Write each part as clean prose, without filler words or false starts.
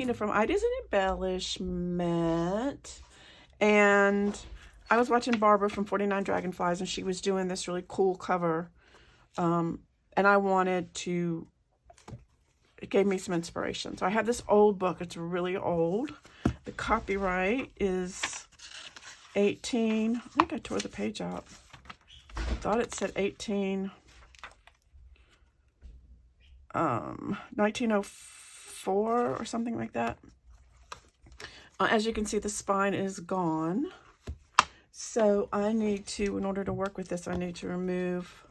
Tina from Ideas and Embellishment. And I was watching Barbara from 49 Dragonflies, and she was doing this really cool cover. And I wanted to, it gave me some inspiration. So I have this old book. It's really old. The copyright is 18, I think I tore the page out. I thought it said 1904 or something like that. As you can see, the spine is gone. So I need to, in order to work with this, I need to remove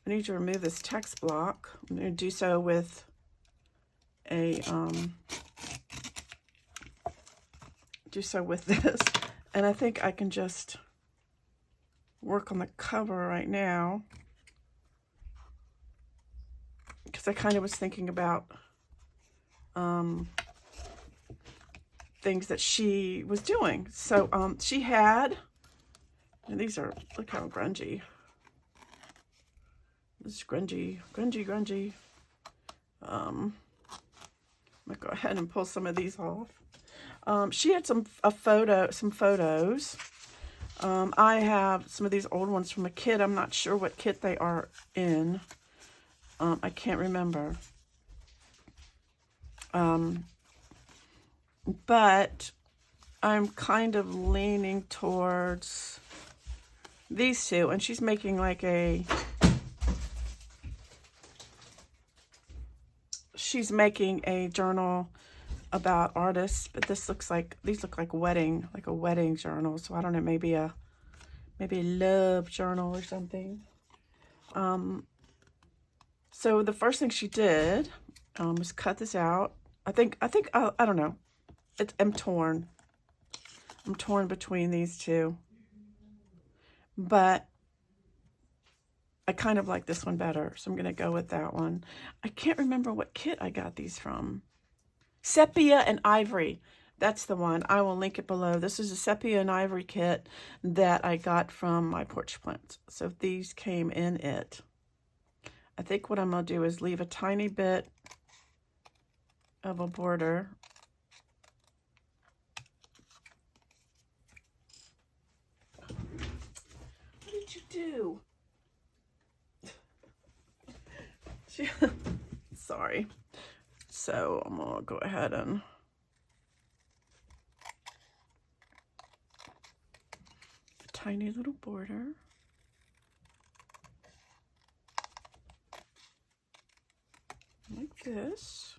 this text block. I'm going to do so with a, this. And I think I can just work on the cover right now, because I kind of was thinking about things that she was doing. So she had, and these are, look how grungy. This is grungy. I'm gonna go ahead and pull some of these off. She had some photos. I have some of these old ones from a kit. I'm not sure what kit they are in. I can't remember. But I'm kind of leaning towards these two, and she's making like a, journal about artists, but this looks like, these look like a wedding journal. So I don't know, maybe a love journal or something. So the first thing she did was cut this out. I don't know. I'm torn. I'm torn between these two, but I kind of like this one better, so I'm going to go with that one. I can't remember what kit I got these from. Sepia and Ivory. That's the one. I will link it below. This is a Sepia and Ivory kit that I got from my porch plants. So these came in it. I think what I'm going to do is leave a tiny bit of a border. What did you do? Sorry. So I'm going to go ahead and a tiny little border. Like this.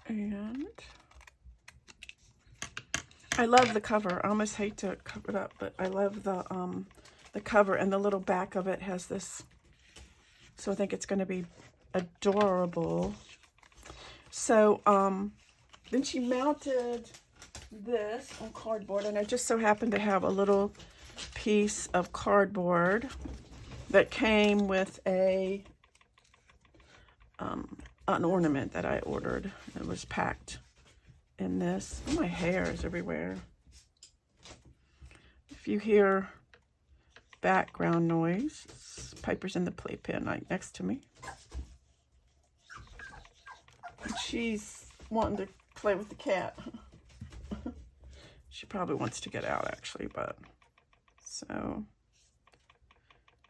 And I love the cover. I almost hate to cover it up, but I love the cover, and the little back of it has this. So I think it's going to be adorable. So then she mounted this on cardboard, and I just so happened to have a little piece of cardboard that came with a an ornament that I ordered. It was packed in this. Oh, my hair is everywhere. If you hear background noise, Piper's in the playpen right next to me. And she's wanting to play with the cat. She probably wants to get out, actually, but so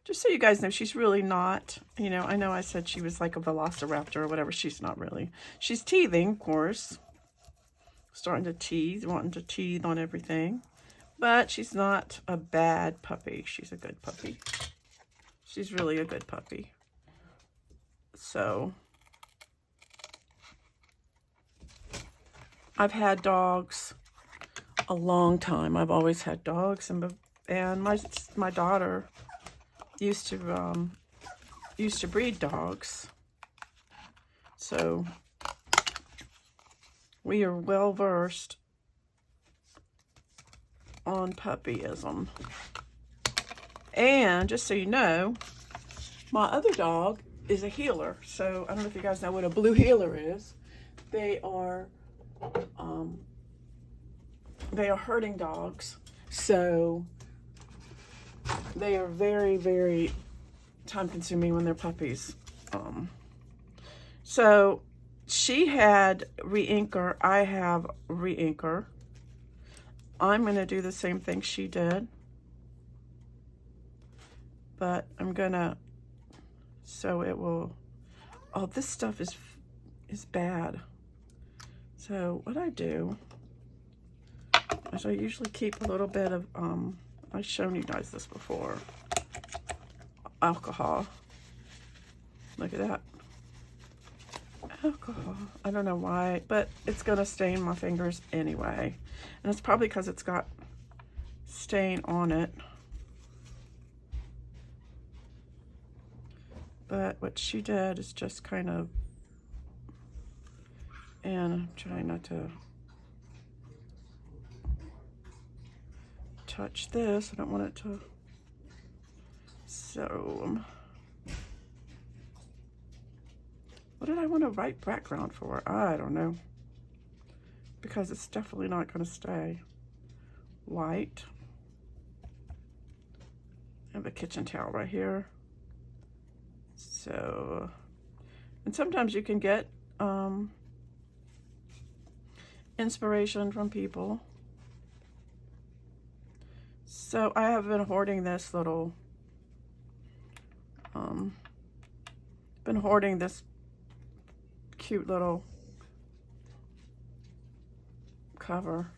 just so you guys know, she's really not, you know, I know I said she was like a velociraptor or whatever. She's not really. She's teething, of course. Starting to teethe, wanting to teethe on everything. But she's not a bad puppy. She's a good puppy. She's really a good puppy. So I've had dogs a long time. I've always had dogs, and my daughter used to breed dogs. So we are well versed on puppyism. And just so you know, my other dog is a healer. So I don't know if you guys know what a blue healer is. They are herding dogs. So they are very, very time consuming when they're puppies. So she had re-inker, I have re-inker. I'm going to do the same thing she did, but I'm going to, so it will, oh, this stuff is bad. So what I do is I usually keep a little bit of, I've shown you guys this before, alcohol. Look at that. Alcohol. I don't know why, but it's going to stain my fingers anyway. And it's probably because it's got stain on it. But what she did is just kind of, and I'm trying not to touch this. I don't want it to, so what did I want to write background for? I don't know. Because it's definitely not going to stay. White. I have a kitchen towel right here. So, and sometimes you can get inspiration from people. So I have been hoarding this little, cute little cover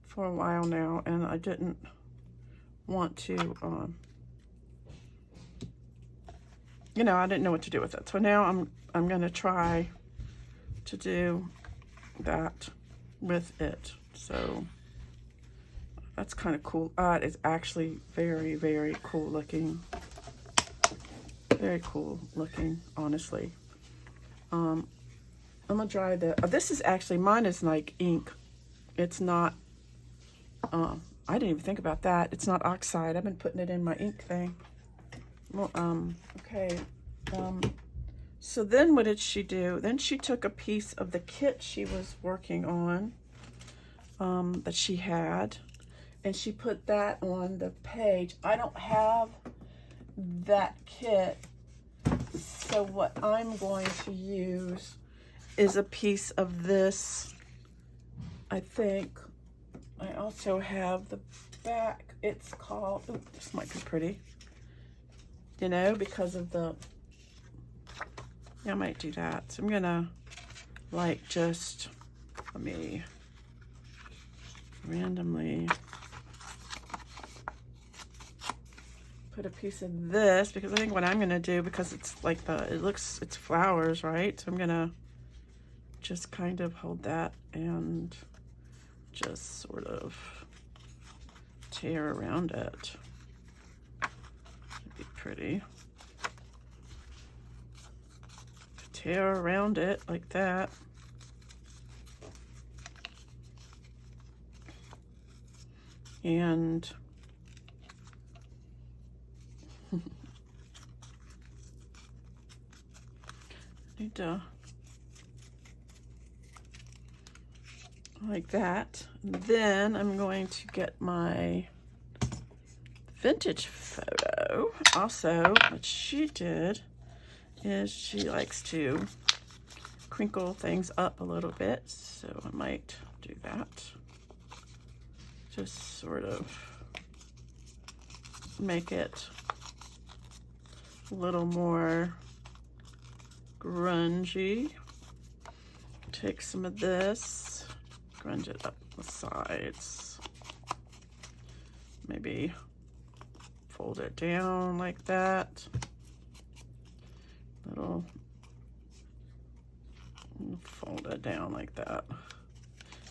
for a while now, and I didn't want to, you know, I didn't know what to do with it. So now I'm going to try to do that with it. So that's kind of cool. It is actually very, very cool looking. Very cool looking, honestly. I'm gonna try the, this is actually, mine is like ink. It's not, I didn't even think about that. It's not oxide. I've been putting it in my ink thing. Well, okay. So then what did she do? Then she took a piece of the kit she was working on, that she had, and she put that on the page. I don't have that kit, so what I'm going to use is a piece of this. I think I also have the back. It's called, ooh, this might be pretty, you know, because of the, yeah, I might do that. So I'm gonna like just, let me randomly put a piece of this, because I think what I'm gonna do, because it's like it's flowers, right? So I'm gonna just kind of hold that and just sort of tear around it. It'd be pretty. Tear around it like that. And need to, like that. And then I'm going to get my vintage photo. Also, what she did is she likes to crinkle things up a little bit, so I might do that. Just sort of make it a little more grungy. Take some of this, grunge it up the sides. Maybe fold it down like that. Little, fold it down like that.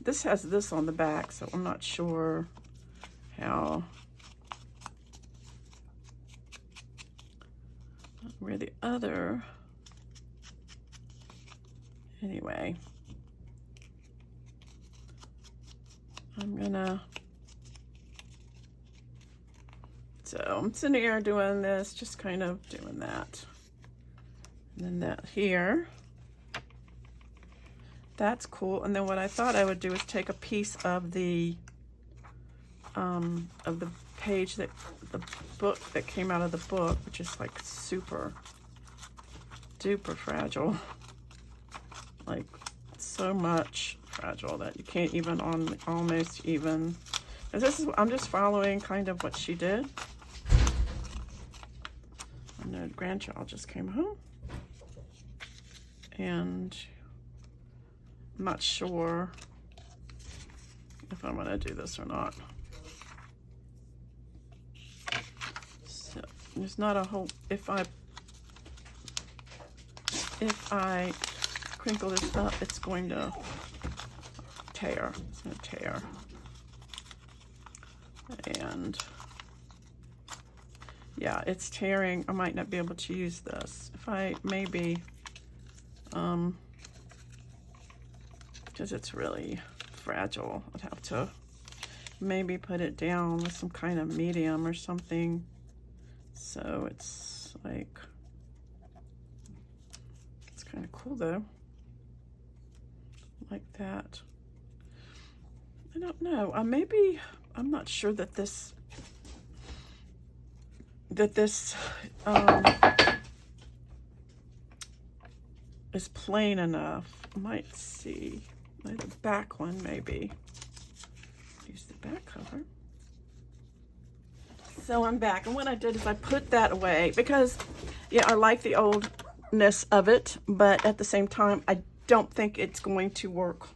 This has this on the back, so I'm not sure how, where the other, anyway, I'm gonna, so I'm sitting here doing this, just kind of doing that. And then that here, that's cool. And then what I thought I would do is take a piece of the page that, the book that came out of the book, which is like super duper fragile. like so much fragile that you can't even almost even. And this is, I'm just following kind of what she did. And the grandchild just came home. And I'm not sure if I'm gonna do this or not. So there's not a whole, if I crinkle this up, it's going to tear. It's going to tear. And yeah, it's tearing. I might not be able to use this. If I maybe, because it's really fragile, I'd have to maybe put it down with some kind of medium or something. So it's like, it's kind of cool though. Like that. I don't know. Maybe, I'm not sure that this is plain enough. I might see the back one maybe. Use the back cover. So I'm back, and what I did is I put that away because, yeah, I like the oldness of it, but at the same time, I don't think it's going to work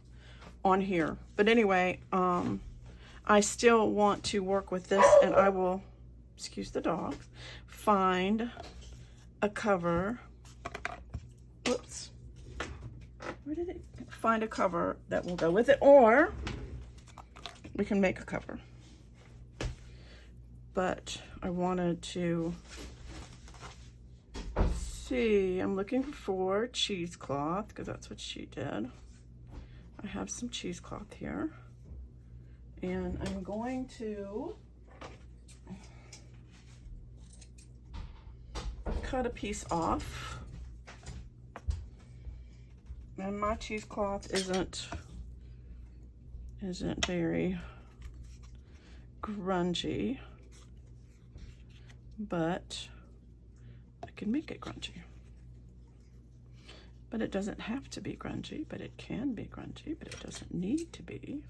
on here. But anyway, I still want to work with this, and I will, excuse the dogs, find a cover. Whoops. Where did it? Find a cover that will go with it, or we can make a cover. But I wanted to see, I'm looking for cheesecloth because that's what she did. I have some cheesecloth here, and I'm going to cut a piece off. And my cheesecloth isn't very grungy, but I can make it grungy. But it doesn't have to be grungy, but it can be grungy, but it doesn't need to be.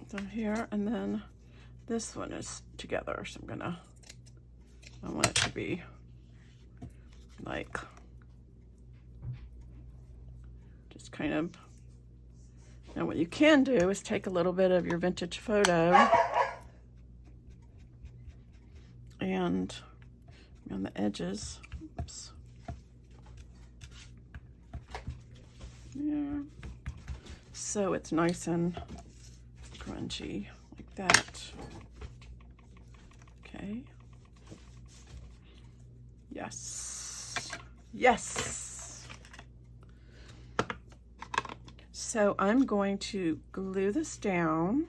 So here, and then this one is together, so I want it to be like, just kind of, now what you can do is take a little bit of your vintage photo and on the edges, oops, yeah, so it's nice and grungy like that. Okay. Yes. Yes. So I'm going to glue this down.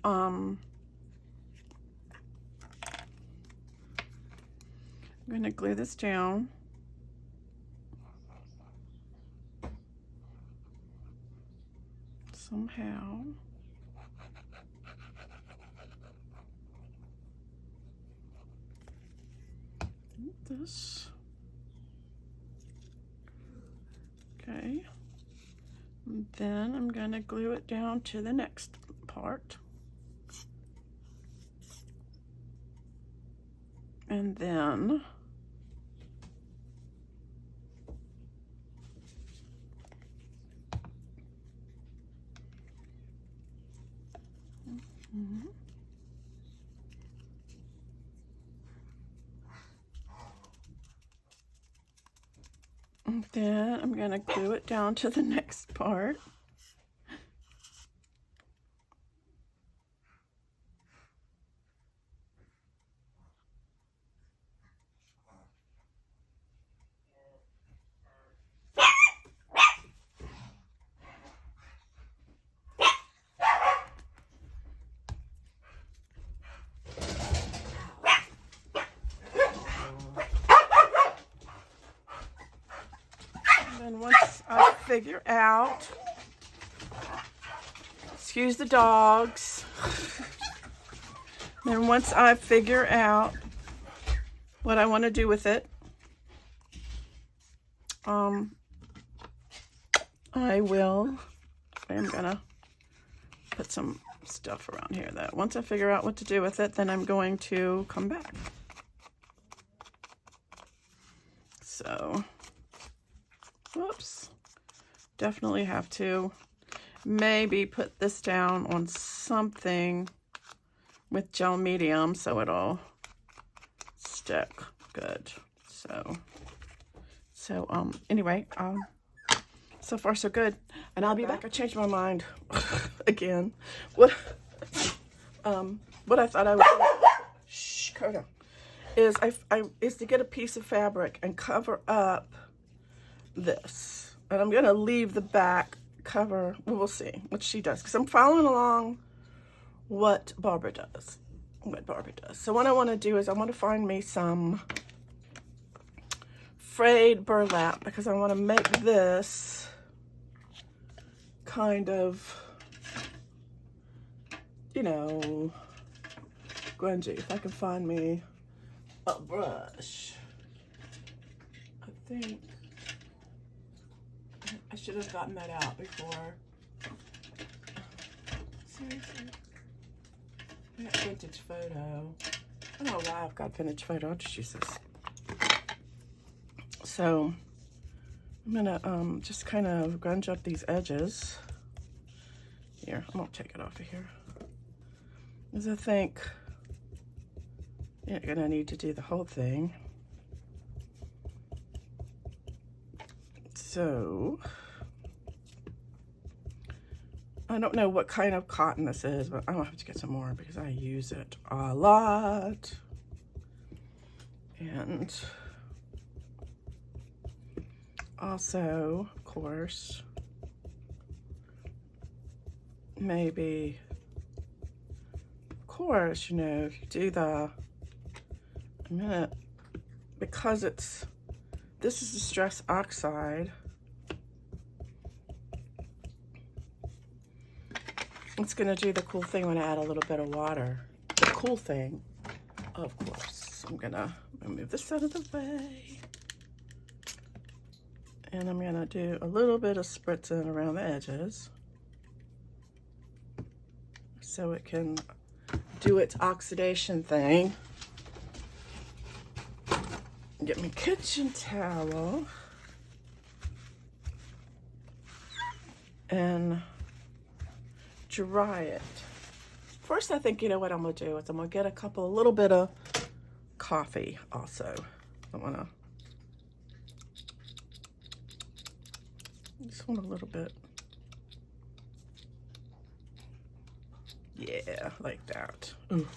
I'm going to glue this down. Somehow. This. Okay. And then I'm going to glue it down to the next part. And then I'm going to glue it down to the next part. And once I figure out, excuse the dogs, Then once I figure out what I want to do with it, I'm gonna put some stuff around here that once I figure out what to do with it, then I'm going to come back. So, whoops, definitely have to maybe put this down on something with gel medium so it'll stick good. So anyway, so far so good. And I'll be back. I changed my mind again. What I thought I would do, shh, Coda, is is to get a piece of fabric and cover up this. And I'm gonna leave the back cover. We'll see what she does, because I'm following along what Barbara does. So what I want to do is I want to find me some frayed burlap, because I want to make this kind of, you know, grungy. If I can find me a brush. I think I should have gotten that out before. Seriously? I got vintage photo. I don't know why I've got vintage photo. I'll just use this. So I'm gonna just kind of grunge up these edges. Here, I'm gonna take it off of here, because I think you're gonna need to do the whole thing. So I don't know what kind of cotton this is, but I'm gonna have to get some more because I use it a lot. And also, of course, maybe, of course, you know, if you do the, I'm gonna, because this is the stress oxide, it's gonna do the cool thing when I add a little bit of water. The cool thing, of course. I'm gonna move this out of the way. And I'm gonna do a little bit of spritzing around the edges so it can do its oxidation thing. Get my kitchen towel and dry it. First, I think, you know what I'm gonna do is I'm gonna get a little bit of coffee also. I wanna, just want a little bit. Yeah, like that. Ooh.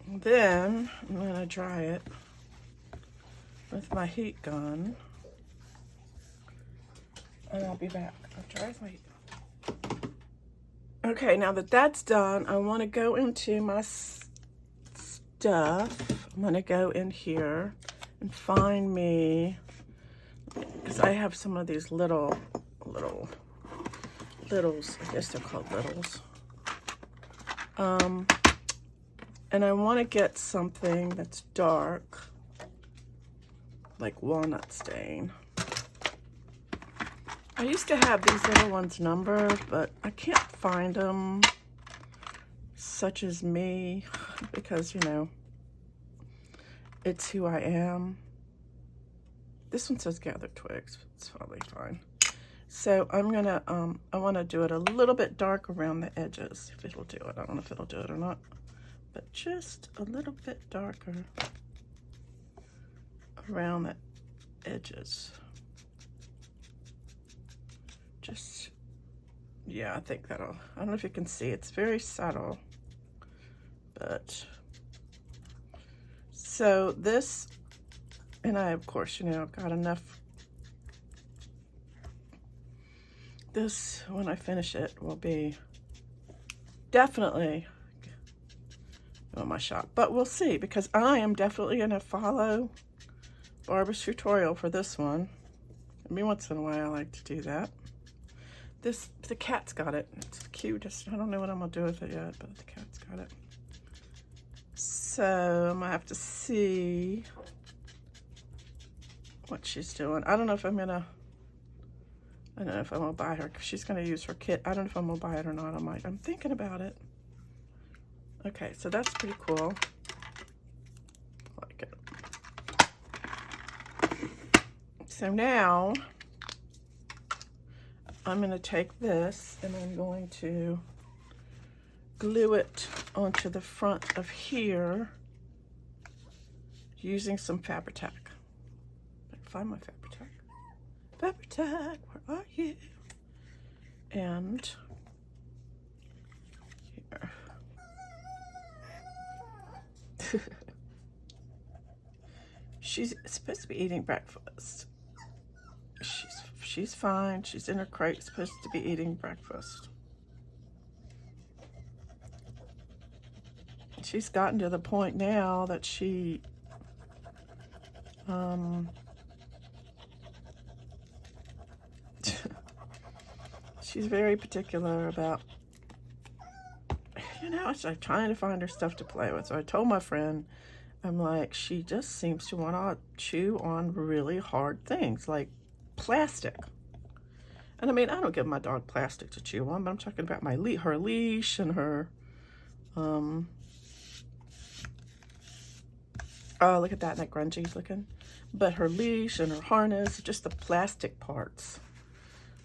Then I'm gonna dry it with my heat gun. And I'll be back. I'll dry with my heat gun. Okay, now that that's done, I want to go into my stuff. I'm gonna go in here and find me, because I have some of these littles. I guess they're called littles. And I want to get something that's dark, like walnut stain. I used to have these little ones numbered, but I can't find them, such as me, because, you know, it's who I am. This one says gathered twigs. It's probably fine. So I'm gonna, I want to do it a little bit dark around the edges, if it'll do it. I don't know if it'll do it or not, but just a little bit darker around the edges. Just, yeah, I think that'll, I don't know if you can see, it's very subtle, but, so this, and I, of course, you know, got enough. This, when I finish it, will be definitely on my shop, but we'll see, because I am definitely going to follow Barbara's tutorial for this one. I mean, once in a while I like to do that. The cat's got it. It's cute. I don't know what I'm gonna do with it yet, but the cat's got it. So I'm gonna have to see what she's doing. I don't know if I'm gonna buy her, because she's gonna use her kit. I don't know if I'm gonna buy it or not. I'm thinking about it. Okay, so that's pretty cool. I like it. So now I'm gonna take this and I'm going to glue it onto the front of here using some Fabri-Tac. Find my Fabri-Tac. Fabri-Tac, where are you? And here. She's supposed to be eating breakfast. She's fine. She's in her crate, supposed to be eating breakfast. She's gotten to the point now that she's very particular about, it's like trying to find her stuff to play with. So I told my friend, I'm like, she just seems to want to chew on really hard things like plastic. And I mean, I don't give my dog plastic to chew on, but I'm talking about her leash and her, oh, look at that Grungy's looking. But her leash and her harness, just the plastic parts.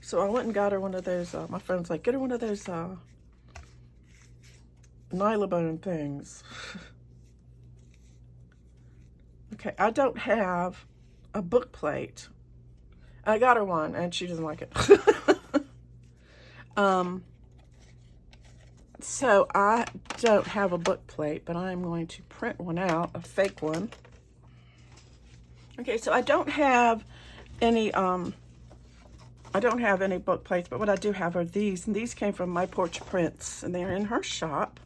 So I went and got her one of those, my friend's like, get her one of those nylon things. Okay, I don't have a book plate. I got her one and she doesn't like it. So I don't have a book plate, but I'm going to print one out, a fake one. Okay, so I don't have any book plates, but what I do have are these, and these came from My Porch Prints, and they're in her shop.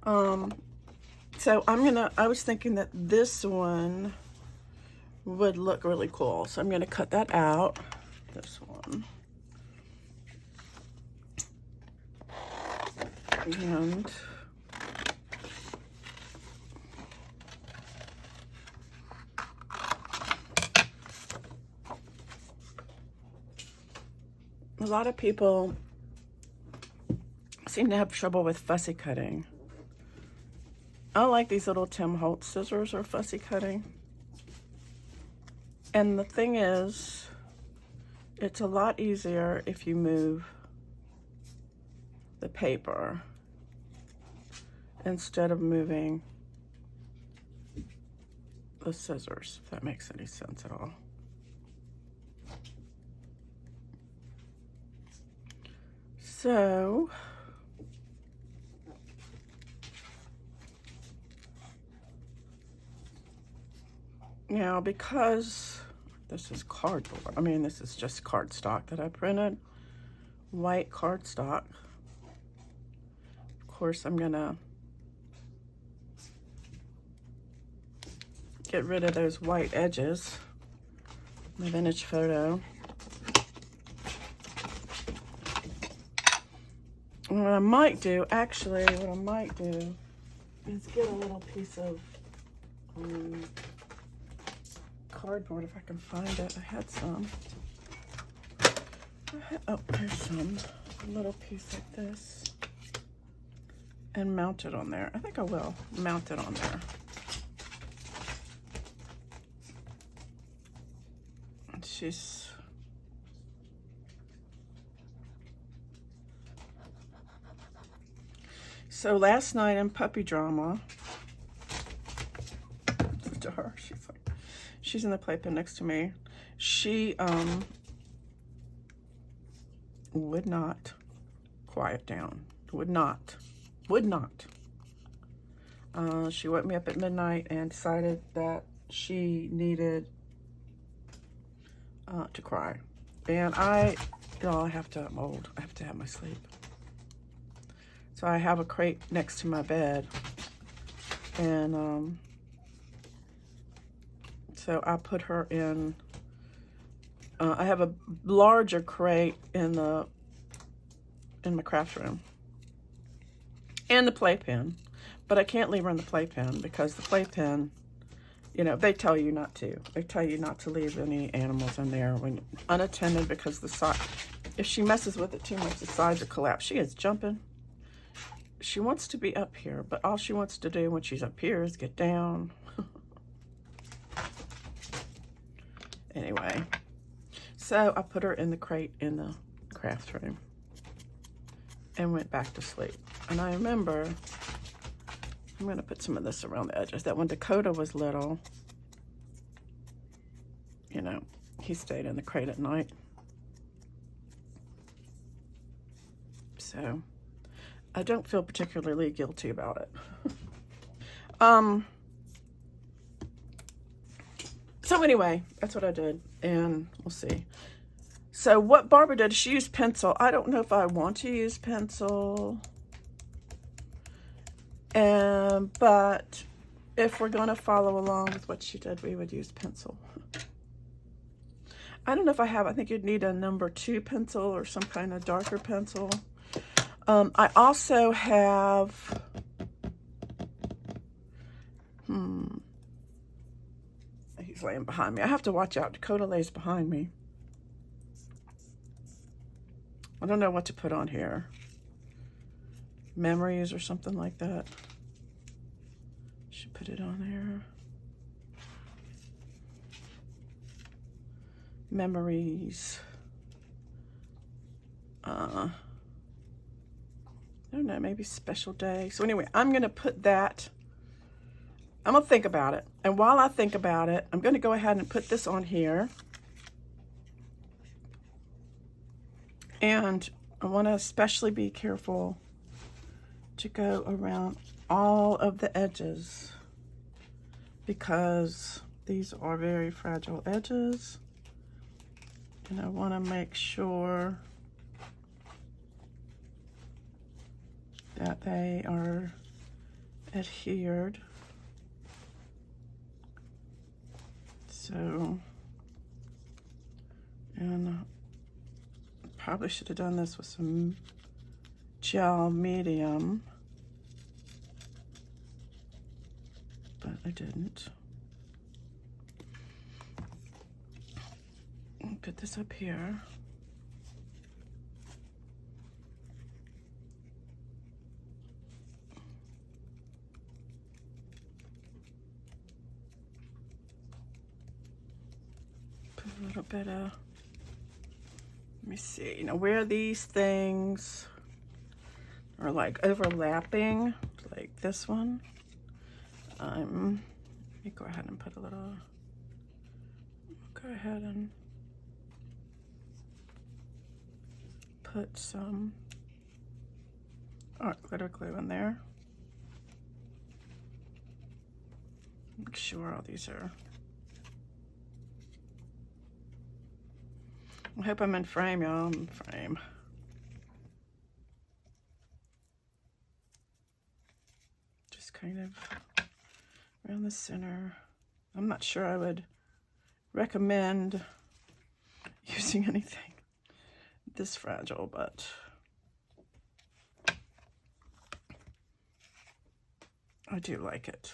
So I was thinking that this one would look really cool, so I'm gonna cut that out, this one. And a lot of people seem to have trouble with fussy cutting. I like these little Tim Holtz scissors or fussy cutting. And the thing is, it's a lot easier if you move the paper instead of moving the scissors, if that makes any sense at all. So now, because this is cardboard, I mean, this is just cardstock that I printed, white cardstock. Of course, I'm gonna get rid of those white edges. My vintage photo. And what I might do, actually, is get a little piece of cardboard, if I can find it. I had some. Oh, there's some. A little piece like this. And mount it on there. I think I will mount it on there. And she's... So last night in puppy drama, to her, she's in the playpen next to me. She would not quiet down. Would not. She woke me up at midnight and decided that she needed to cry. And I'm old. I have to have my sleep. So I have a crate next to my bed, and so I put her in, I have a larger crate in the in my craft room. And the playpen. But I can't leave her in the playpen because the playpen, you know, they tell you not to. They tell you not to leave any animals in there when unattended because the side, if she messes with it too much, the sides will collapse. She is jumping. She wants to be up here, but all she wants to do when she's up here is get down. Anyway, so I put her in the crate in the craft room and went back to sleep. And I remember, I'm going to put some of this around the edges, that when Dakota was little, you know, he stayed in the crate at night. So I don't feel particularly guilty about it. So anyway, that's what I did, and we'll see. So what Barbara did, she used pencil. I don't know if I want to use pencil, but if we're going to follow along with what she did, we would use pencil. I don't know if I have, I think you'd need a number 2 pencil or some kind of darker pencil. I also have, he's laying behind me. I have to watch out. Dakota lays behind me. I don't know what to put on here. Memories or something like that. Should put it on there. Memories. I don't know, maybe special day. So anyway, I'm going to put that, I'm going to think about it. And while I think about it, I'm going to go ahead and put this on here. And I want to especially be careful to go around all of the edges because these are very fragile edges. And I want to make sure that they are adhered. So, and probably should have done this with some gel medium, but I didn't. I'll put this up here. Put a little bit of, let me see, you know, where these things are like overlapping, like this one. Let me go ahead and put a little, go ahead and put some art glitter glue in there. Make sure all these are, I hope I'm in frame, y'all. I'm in frame. Just kind of around the center. I'm not sure I would recommend using anything this fragile, but I do like it.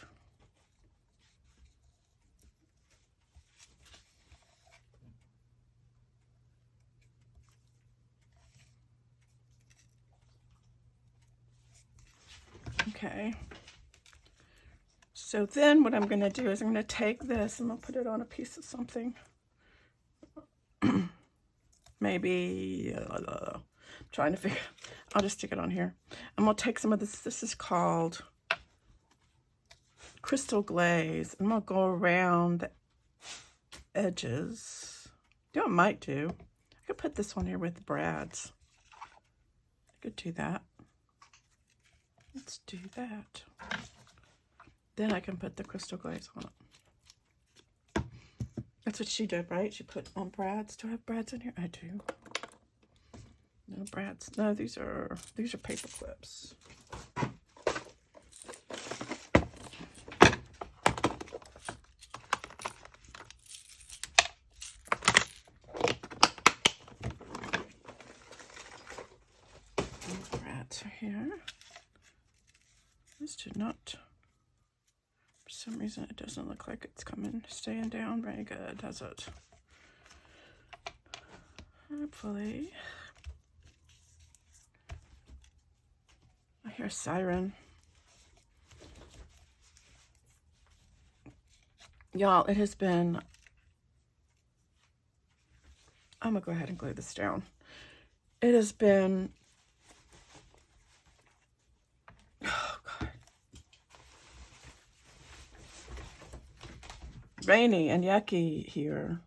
Okay, so then what I'm going to do is I'm going to take this and I'll put it on a piece of something. Maybe, I'm trying to figure, I'll just stick it on here. I'm going to take some of this, this is called Crystal Glaze. I'm going to go around the edges. You know what I might do? I could put this one here with Brad's. I could do that. Let's do that. Then I can put the Crystal Glaze on it. That's what she did, right? She put on Brad's. Do I have Brad's in here? I do. No Brad's. No, these are paper clips. here. This did not, for some reason it doesn't look like it's staying down very good, does it? Hopefully. I hear a siren. Y'all, it has been, I'm gonna go ahead and glue this down. It has been, oh God, rainy and yucky here.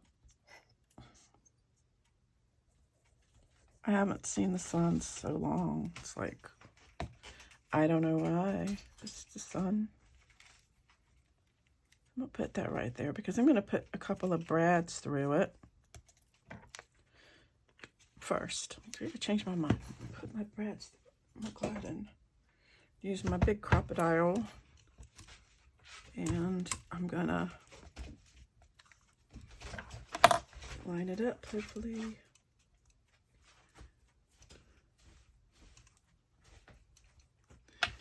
I haven't seen the sun so long. It's like, I don't know why. It's the sun. I'm going to put that right there because I'm going to put a couple of brads through it first. I'm going to change my mind. Put my brads, I'm glad, and use my big crocodile. And I'm going to line it up, hopefully.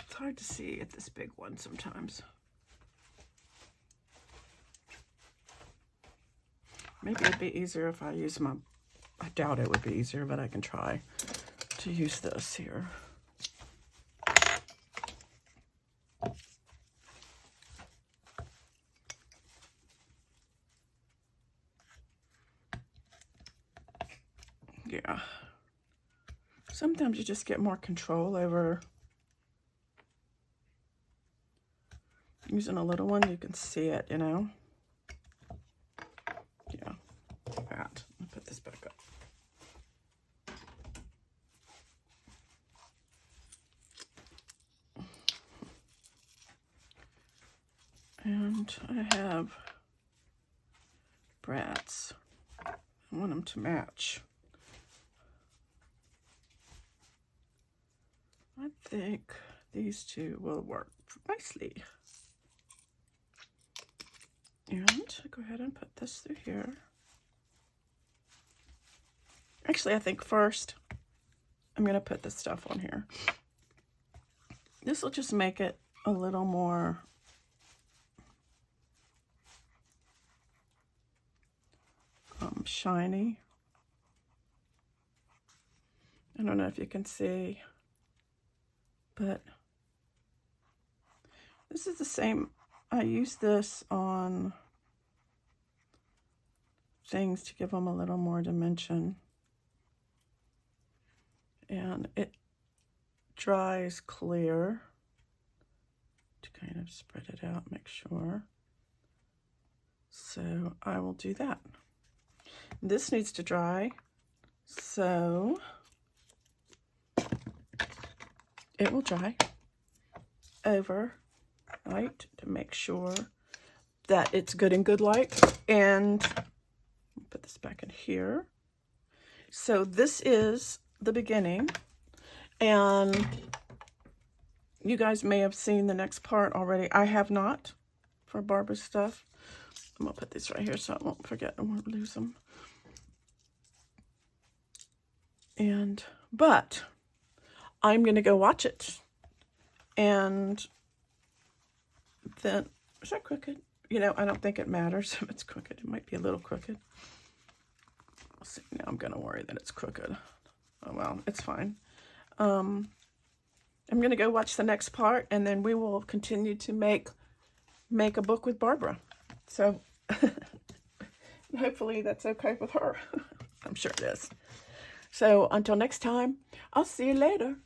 It's hard to see at this big one sometimes. Maybe it'd be easier if I use my, I doubt it would be easier, but I can try to use this here. Yeah. Sometimes you just get more control over using a little one. You can see it, you know. Yeah, like that. I'll put this back up. And I have brads. I want them to match. I think these two will work nicely. And go ahead and put this through here. Actually, I think first I'm going to put this stuff on here. This will just make it a little more shiny. I don't know if you can see, but this is the same. I use this on things to give them a little more dimension. And it dries clear to kind of spread it out, make sure. So I will do that. This needs to dry, so it will dry over, right, to make sure that it's good and good like. And put this back in here. So this is the beginning, and you guys may have seen the next part already. I have not for Barbara's stuff. I'm gonna put these right here so I won't forget and won't lose them. But I'm gonna go watch it, and then, is that crooked? You know, I don't think it matters if it's crooked. It might be a little crooked. Let's see, now I'm gonna worry that it's crooked. Oh well, it's fine. I'm gonna go watch the next part, and then we will continue to make a book with Barbara. So hopefully that's okay with her. I'm sure it is. So until next time, I'll see you later.